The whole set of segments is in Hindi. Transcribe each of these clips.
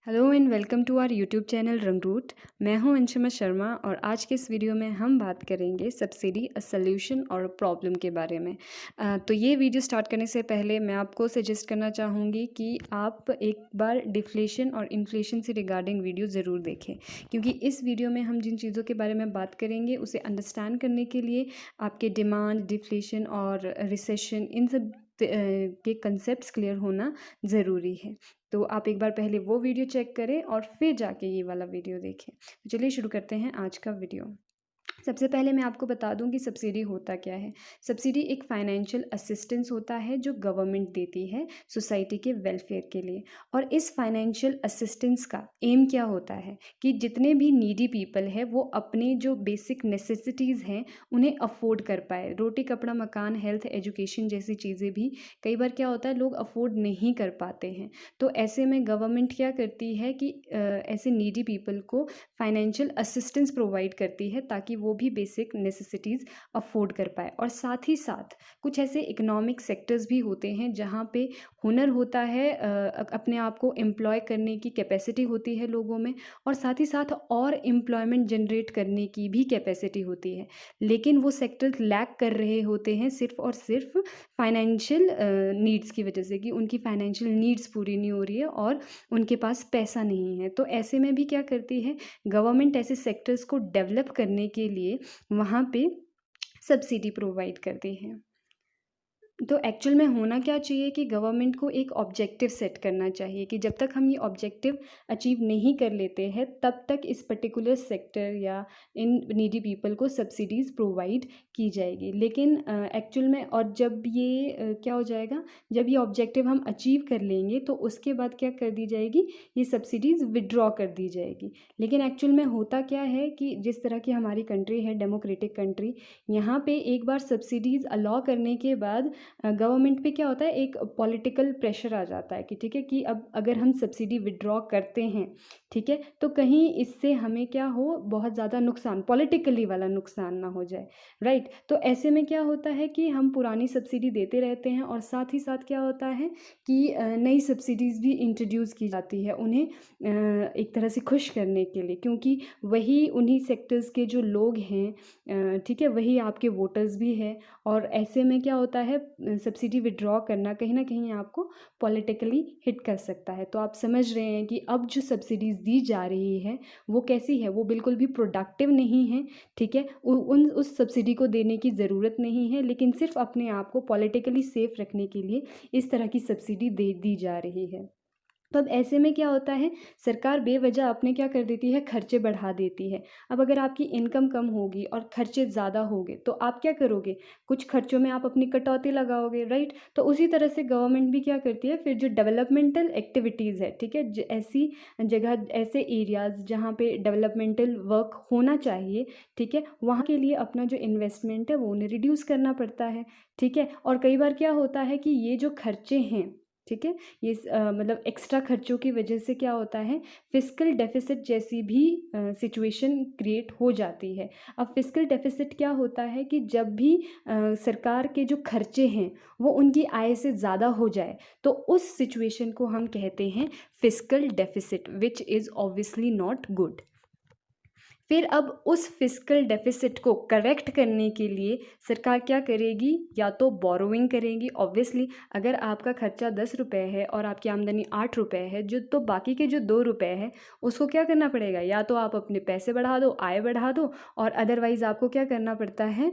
Hello and welcome to our YouTube channel Rangroot. मैं हूं अंशुमा शर्मा और आज के इस वीडियो में हम बात करेंगे सब्सिडी अ सॉल्यूशन और प्रॉब्लम के बारे में। तो ये वीडियो स्टार्ट करने से पहले मैं आपको सजेस्ट करना चाहूँगी कि आप एक बार डिफ्लेशन और इन्फ्लेशन से रिगार्डिंग वीडियो ज़रूर देखें, क्योंकि इस वीडियो में हम जिन चीज़ों के बारे में बात करेंगे उसे अंडरस्टैंड करने के लिए आपके डिमांड, डिफ्लेशन और रिसेशन इन सब के कंसेप्ट्स क्लियर होना ज़रूरी है। तो आप एक बार पहले वो वीडियो चेक करें और फिर जाके ये वाला वीडियो देखें। तो चलिए शुरू करते हैं आज का वीडियो। सबसे पहले मैं आपको बता दूं कि सब्सिडी होता क्या है। सब्सिडी एक फाइनेंशियल असिस्टेंस होता है जो गवर्नमेंट देती है सोसाइटी के वेलफेयर के लिए। और इस फाइनेंशियल असिस्टेंस का एम क्या होता है कि जितने भी नीडी पीपल है वो अपने जो बेसिक नेसेसिटीज़ हैं उन्हें अफोर्ड कर पाए। रोटी कपड़ा मकान हेल्थ एजुकेशन जैसी चीज़ें भी कई बार क्या होता है लोग अफोर्ड नहीं कर पाते हैं। तो ऐसे में गवर्नमेंट क्या करती है कि ऐसे नीडी पीपल को फाइनेंशियल असिस्टेंस प्रोवाइड करती है ताकि वो भी बेसिक नेसेसिटीज़ अफोर्ड कर पाए। और साथ ही साथ कुछ ऐसे इकोनॉमिक सेक्टर्स भी होते हैं जहाँ पे हुनर होता है, अपने आप को एम्प्लॉय करने की कैपेसिटी होती है लोगों में, और साथ ही साथ और एम्प्लॉयमेंट जनरेट करने की भी कैपेसिटी होती है, लेकिन वो सेक्टर्स लैक कर रहे होते हैं सिर्फ और सिर्फ फाइनेंशियल नीड्स की वजह से, कि उनकी फाइनेंशियल नीड्स पूरी नहीं हो रही है और उनके पास पैसा नहीं है। तो ऐसे में भी क्या करती है गवर्नमेंट, ऐसे सेक्टर्स को डेवलप करने के लिए वहाँ पे सब्सिडी प्रोवाइड करती है। तो एक्चुअल में होना क्या चाहिए कि गवर्नमेंट को एक ऑब्जेक्टिव सेट करना चाहिए कि जब तक हम ये ऑब्जेक्टिव अचीव नहीं कर लेते हैं तब तक इस पर्टिकुलर सेक्टर या इन नीडी पीपल को सब्सिडीज़ प्रोवाइड की जाएगी। लेकिन एक्चुअल में और जब ये क्या हो जाएगा, जब ये ऑब्जेक्टिव हम अचीव कर लेंगे तो उसके बाद क्या कर दी जाएगी, ये सब्सिडीज़ विड्रॉ कर दी जाएगी। लेकिन एक्चुअल में होता क्या है कि जिस तरह की हमारी कंट्री है, डेमोक्रेटिक कंट्री, यहाँ पे एक बार सब्सिडीज़ अलाउ करने के बाद गवर्नमेंट पे क्या होता है, एक पॉलिटिकल प्रेशर आ जाता है कि ठीक है कि अब अगर हम सब्सिडी विड्रॉ करते हैं, ठीक है, तो कहीं इससे हमें क्या हो, बहुत ज़्यादा नुकसान, पॉलिटिकली वाला नुकसान ना हो जाए, राइट। तो ऐसे में क्या होता है कि हम पुरानी सब्सिडी देते रहते हैं और साथ ही साथ क्या होता है कि नई सब्सिडीज़ भी इंट्रोड्यूस की जाती है उन्हें एक तरह से खुश करने के लिए, क्योंकि वही उन्हीं सेक्टर्स के जो लोग हैं, ठीक है, वही आपके वोटर्स भी हैं। और ऐसे में क्या होता है, सब्सिडी विड्रॉ करना कहीं ना कहीं आपको पॉलिटिकली हिट कर सकता है। तो आप समझ रहे हैं कि अब जो सब्सिडीज़ दी जा रही है वो कैसी है, वो बिल्कुल भी प्रोडक्टिव नहीं है, ठीक है। उस सब्सिडी को देने की ज़रूरत नहीं है, लेकिन सिर्फ अपने आप को पॉलिटिकली सेफ रखने के लिए इस तरह की सब्सिडी दे दी जा रही है। तो अब ऐसे में क्या होता है, सरकार बेवजह अपने क्या कर देती है, खर्चे बढ़ा देती है। अब अगर आपकी इनकम कम होगी और खर्चे ज़्यादा होंगे तो आप क्या करोगे, कुछ खर्चों में आप अपनी कटौती लगाओगे, राइट। तो उसी तरह से गवर्नमेंट भी क्या करती है, फिर जो डेवलपमेंटल एक्टिविटीज़ है, ठीक है, ऐसी जगह, ऐसे एरियाज़ जहाँ पे डेवलपमेंटल वर्क होना चाहिए, ठीक है, वहाँ के लिए अपना जो इन्वेस्टमेंट है वो उन्हें रिड्यूस करना पड़ता है, ठीक है। और कई बार क्या होता है कि ये जो खर्चे हैं, ठीक है, ये मतलब एक्स्ट्रा खर्चों की वजह से क्या होता है, फिस्कल डेफिसिट जैसी भी सिचुएशन क्रिएट हो जाती है। अब फिस्कल डेफिसिट क्या होता है कि जब भी सरकार के जो खर्चे हैं वो उनकी आय से ज़्यादा हो जाए तो उस सिचुएशन को हम कहते हैं fiscal deficit, which is obviously not good. फिर अब उस फिस्कल डेफिसिट को करेक्ट करने के लिए सरकार क्या करेगी, या तो बोरोइंग करेगी। ऑब्वियसली अगर आपका खर्चा 10 रुपये है और आपकी आमदनी 8 रुपये है, जो तो बाकी के जो 2 रुपये है उसको क्या करना पड़ेगा, या तो आप अपने पैसे बढ़ा दो, आय बढ़ा दो, और अदरवाइज़ आपको क्या करना पड़ता है,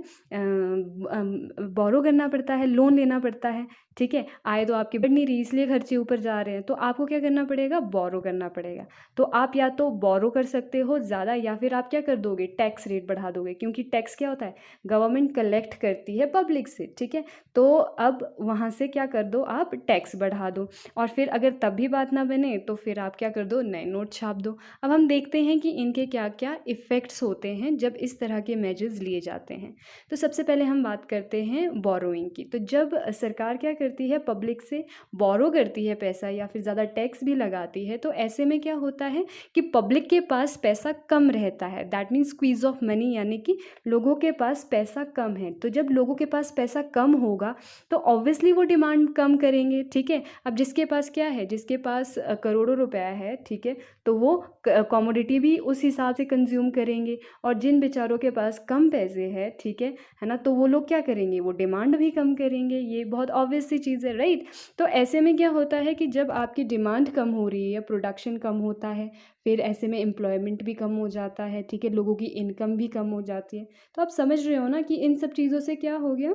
बोरो करना पड़ता है, लोन लेना पड़ता है, ठीक है। आय तो आपकी बढ़ नहीं रही इसलिए खर्चे ऊपर जा रहे हैं, तो आपको क्या करना पड़ेगा, बोरो करना पड़ेगा। तो आप या तो बोरो कर सकते हो ज़्यादा, या फिर आप क्या कर दोगे, टैक्स रेट बढ़ा दोगे, क्योंकि टैक्स क्या होता है, गवर्नमेंट कलेक्ट करती है पब्लिक से, ठीक है। तो अब वहाँ से क्या कर दो, आप टैक्स बढ़ा दो, और फिर अगर तब भी बात ना बने तो फिर आप क्या कर दो, नए नोट छाप दो। अब हम देखते हैं कि इनके क्या क्या इफ़ेक्ट्स होते हैं जब इस तरह के मेजर्स लिए जाते हैं। तो सबसे पहले हम बात करते हैं बोरोइंग की। तो जब सरकार क्या करती है, पब्लिक से बोरो करती है पैसा या फिर ज़्यादा टैक्स भी लगाती है, तो ऐसे में क्या होता है कि पब्लिक के पास पैसा कम रहता है, that means squeeze of money, यानी कि लोगों के पास पैसा कम है। तो जब लोगों के पास पैसा कम होगा तो ऑब्वियसली वो डिमांड कम करेंगे, ठीक है। अब जिसके पास क्या है, जिसके पास करोड़ों रुपया है, ठीक है, तो वो कमोडिटी भी उस हिसाब से कंज्यूम करेंगे। और जिन बेचारों के पास कम पैसे हैं, ठीक है ना, तो वो लोग क्या करेंगे, वो डिमांड भी कम करेंगे। ये बहुत ऑब्वियस सी चीज़ है, राइट। तो ऐसे में क्या होता है कि जब आपकी डिमांड कम हो रही है, प्रोडक्शन कम होता है, फिर ऐसे में एम्प्लॉयमेंट भी कम हो जाता है, ठीक है, लोगों की इनकम भी कम हो जाती है। तो आप समझ रहे हो ना कि इन सब चीज़ों से क्या हो गया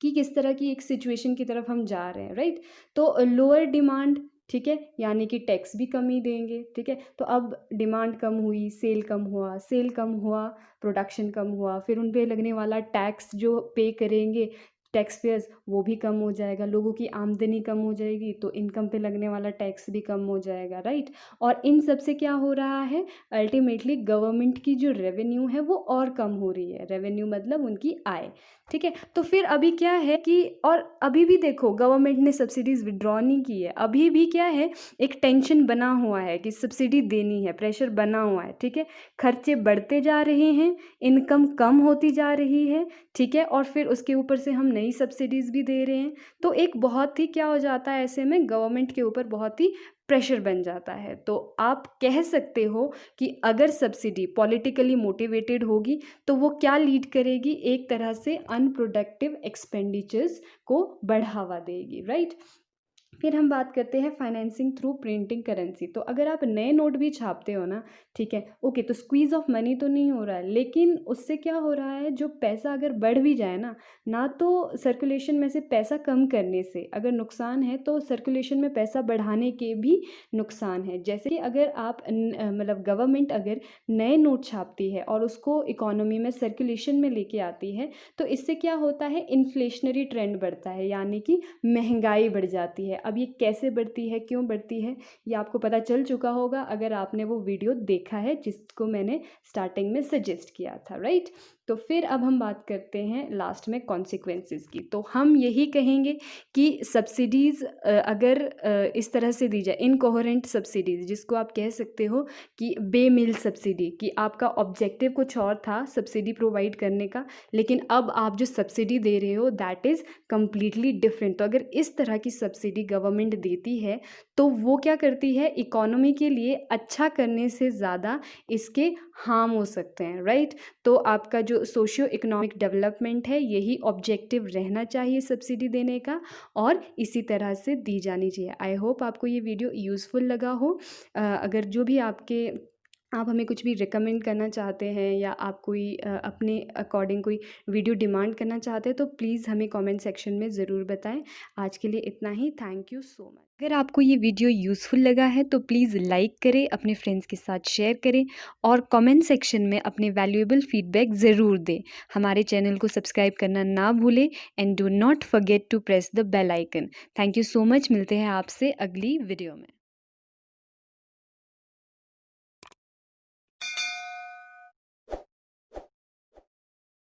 कि किस तरह की एक सिचुएशन की तरफ हम जा रहे हैं, राइट। तो लोअर डिमांड, ठीक है, यानी कि टैक्स भी कम ही देंगे, ठीक है। तो अब डिमांड कम हुई, सेल कम हुआ, सेल कम हुआ, प्रोडक्शन कम हुआ, फिर उन पे लगने वाला टैक्स जो पे करेंगे टैक्स पेयर्स, वो भी कम हो जाएगा। लोगों की आमदनी कम हो जाएगी तो इनकम पे लगने वाला टैक्स भी कम हो जाएगा, राइट। और इन सब से क्या हो रहा है, अल्टीमेटली गवर्नमेंट की जो रेवेन्यू है वो और कम हो रही है। रेवेन्यू मतलब उनकी आय, ठीक है। तो फिर अभी क्या है कि, और अभी भी देखो गवर्नमेंट ने सब्सिडीज़ विड्रॉ नहीं की है, अभी भी क्या है, एक टेंशन बना हुआ है कि सब्सिडी देनी है, प्रेशर बना हुआ है, ठीक है। खर्चे बढ़ते जा रहे हैं, इनकम कम होती जा रही है, ठीक है, और फिर उसके ऊपर से हम नई सब्सिडीज़ भी दे रहे हैं। तो एक बहुत ही क्या हो जाता है, ऐसे में गवर्नमेंट के ऊपर बहुत ही प्रेशर बन जाता है। तो आप कह सकते हो कि अगर सब्सिडी पॉलिटिकली मोटिवेटेड होगी तो वो क्या लीड करेगी, एक तरह से अनप्रोडक्टिव एक्सपेंडिचर्स को बढ़ावा देगी, राइट। फिर हम बात करते हैं फाइनेंसिंग थ्रू प्रिंटिंग करेंसी। तो अगर आप नए नोट भी छापते हो ना, ठीक है, ओके, तो स्क्वीज़ ऑफ मनी तो नहीं हो रहा है, लेकिन उससे क्या हो रहा है, जो पैसा अगर बढ़ भी जाए ना तो सर्कुलेशन में से पैसा कम करने से अगर नुकसान है, तो सर्कुलेशन में पैसा बढ़ाने के भी नुकसान है। जैसे कि अगर आप मतलब गवर्नमेंट अगर नए नोट छापती है और उसको इकोनॉमी में सर्कुलेशन में लेके आती है, तो इससे क्या होता है, इन्फ्लेशनरी ट्रेंड बढ़ता है, यानी कि महंगाई बढ़ जाती है। अब ये कैसे बढ़ती है, क्यों बढ़ती है, ये आपको पता चल चुका होगा अगर आपने वो वीडियो देखा है जिसको मैंने स्टार्टिंग में सजेस्ट किया था, राइट। तो फिर अब हम बात करते हैं लास्ट में कॉन्सिक्वेंसेस की। तो हम यही कहेंगे कि सब्सिडीज़ अगर इस तरह से दी जाए, इनकोहेरेंट सब्सिडीज़, जिसको आप कह सकते हो कि बेमिल सब्सिडी, कि आपका ऑब्जेक्टिव कुछ और था सब्सिडी प्रोवाइड करने का, लेकिन अब आप जो सब्सिडी दे रहे हो दैट इज़ कम्प्लीटली डिफरेंट। तो अगर इस तरह की सब्सिडी गवर्नमेंट देती है तो वो क्या करती है, इकोनॉमी के लिए अच्छा करने से ज़्यादा इसके हार्म हो सकते हैं, राइट। तो आपका जो सोशियो इकोनॉमिक डेवलपमेंट है, यही ऑब्जेक्टिव रहना चाहिए सब्सिडी देने का, और इसी तरह से दी जानी चाहिए। आई होप आपको ये वीडियो यूज़फुल लगा हो। अगर जो भी आप हमें कुछ भी रिकमेंड करना चाहते हैं, या आप कोई अपने अकॉर्डिंग कोई वीडियो डिमांड करना चाहते हैं, तो प्लीज़ हमें कमेंट सेक्शन में ज़रूर बताएं। आज के लिए इतना ही, थैंक यू सो मच। अगर आपको ये वीडियो यूज़फुल लगा है तो प्लीज़ लाइक करें, अपने फ्रेंड्स के साथ शेयर करें, और कमेंट सेक्शन में अपने वैल्यूएबल फीडबैक ज़रूर दें। हमारे चैनल को सब्सक्राइब करना ना भूलें, and do not forget to press the bell icon. Thank you so much. मिलते हैं आपसे अगली वीडियो में।